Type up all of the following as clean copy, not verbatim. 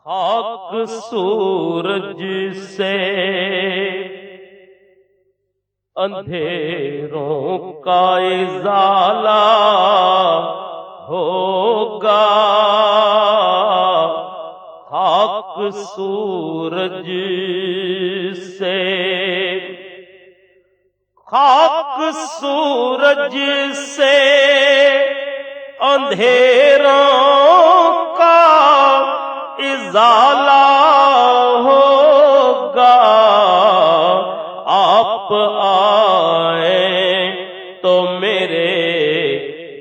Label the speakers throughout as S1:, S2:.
S1: خاک سورج سے اندھیروں کا ازالہ ہوگا، خاک سورج سے، خاک سورج سے اندھیروں کا ازالہ ہوگا، آپ آئیں تو میرے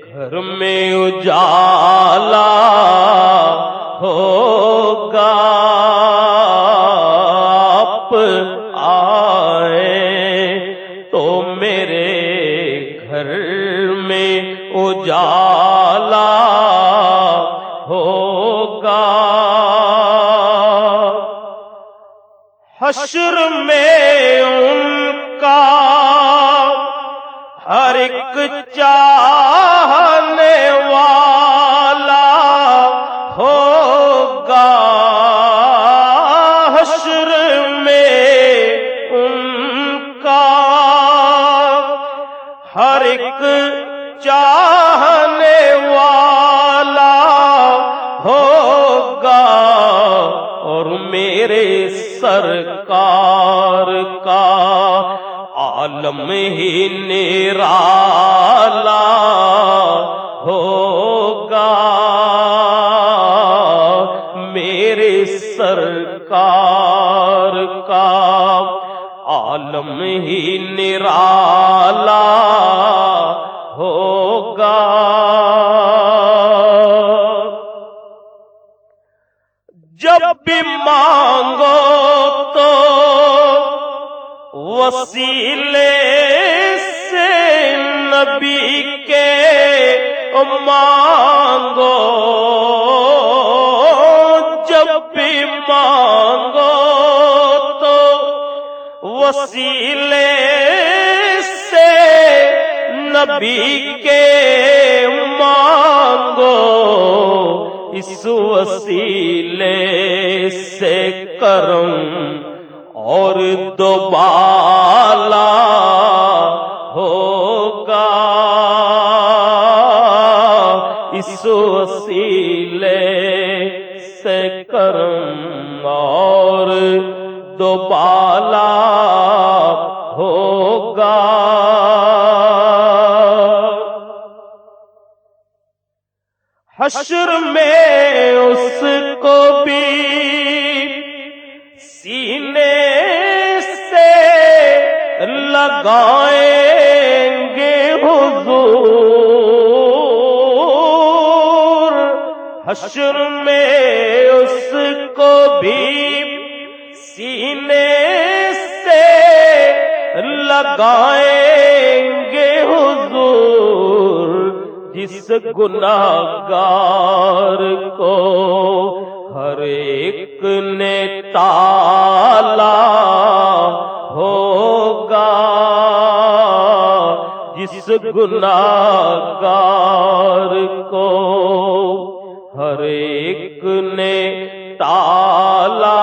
S1: گھر میں اجالا ہوگا، آپ آئیں تو میرے گھر میں اجالا ہوگا۔ حشر میں ان کا ہر ایک چاہنے والا ہوگا، حشر میں ان کا ہر ایک چاہنے والا ہوگا، اور میرے سرکار کا عالم ہی نرالا ہوگا، میرے سرکار کا عالم ہی نرالا ہوگا۔ جب بھی مانگو تو وسیلے سے نبی کے مانگو، جب بھی مانگو تو وسیلے سے نبی کے مانگو، اس وسیلے سے کرم اور دوبالا ہوگا، اس وسیلے سے کرم اور دوبالا ہوگا۔ حشر میں اس کو بھی سینے سے لگائیں گے حضور، حشر میں اس کو بھی سینے سے لگائیں گے حضور، جس گناہگار کو ہر ایک نے تالا ہوگا، جس گناہگار کو ہر ایک نے تالا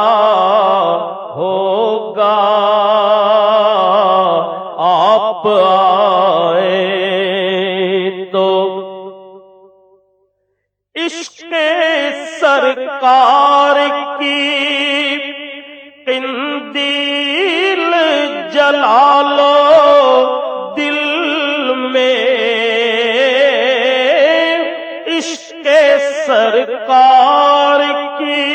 S1: ہوگا، آپ آئیں تو عشق سرکار کی قندیل جلا لو دل میں، عشق سرکار کی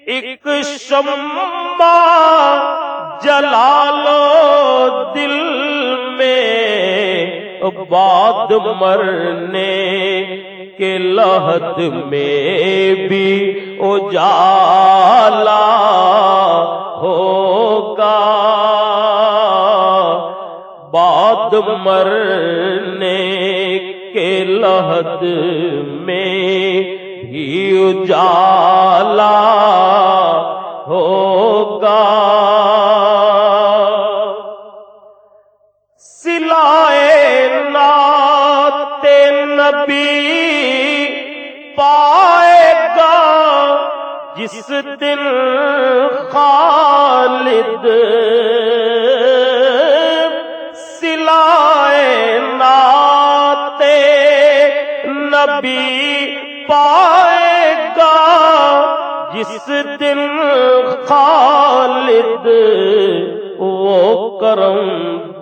S1: ایک شمع جلا لو دل میں، بعد مرنے کے لحد میں بھی اجالا ہوگا، بعد مرنے کے لحد میں بھی اجالا ہوگا۔ سلائے نعت نبی پائے گا جس دن خالد سلائے نعت نبی پائے گا، جس دن خالد وہ کرم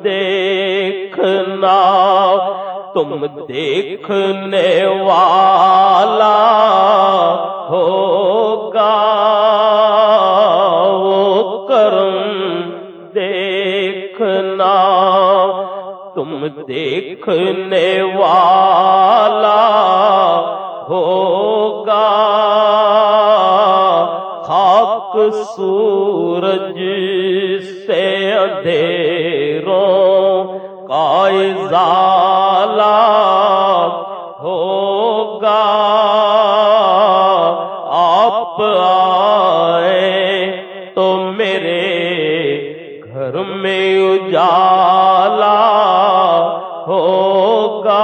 S1: دیکھنا، تم دیکھنے والا ہوگا وہ کرم دیکھنا، تم دیکھنے والا ہوگا۔ خاک سورج سے اندھیروں کا ازالہ ہوگا، آپ آئے تو میرے گھر میں اجالا ہوگا۔